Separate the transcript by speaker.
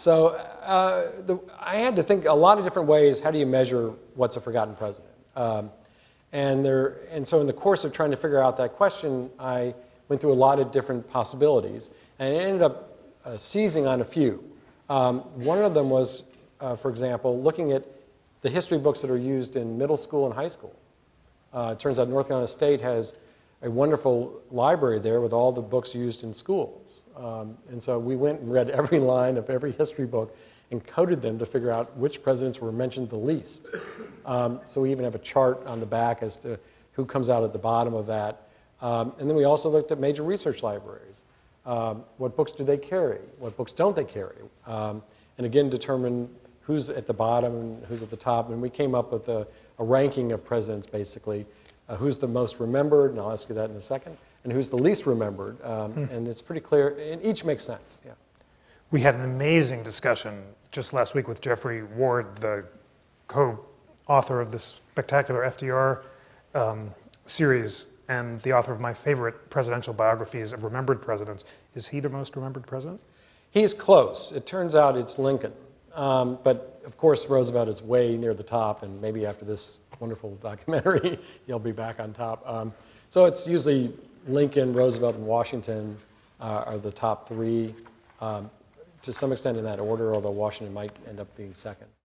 Speaker 1: So I had to think a lot of different ways. How do you measure what's a forgotten president? And so in the course of trying to figure out that question, I went through a lot of different possibilities, and it ended up seizing on a few. One of them was, for example, looking at the history books that are used in middle school and high school. It turns out North Carolina State has a wonderful library there with all the books used in schools. And so we went and read every line of every history book and coded them to figure out which presidents were mentioned the least. So we even have a chart on the back as to who comes out at the bottom of that. And then we also looked at major research libraries. What books do they carry? What books don't they carry? And again, determine who's at the bottom and who's at the top. And we came up with a ranking of presidents, basically. Who's the most remembered, and I'll ask you that in a second, and who's the least remembered. And it's pretty clear, and each makes sense. Yeah.
Speaker 2: We had an amazing discussion just last week with Jeffrey Ward, the co-author of this spectacular FDR series, and the author of my favorite presidential biographies of remembered presidents. Is he the most remembered president?
Speaker 1: He's close. It turns out it's Lincoln. But of course, Roosevelt is way near the top, and maybe after this wonderful documentary, he'll be back on top. So it's usually Lincoln, Roosevelt, and Washington are the top three, to some extent in that order, although Washington might end up being second.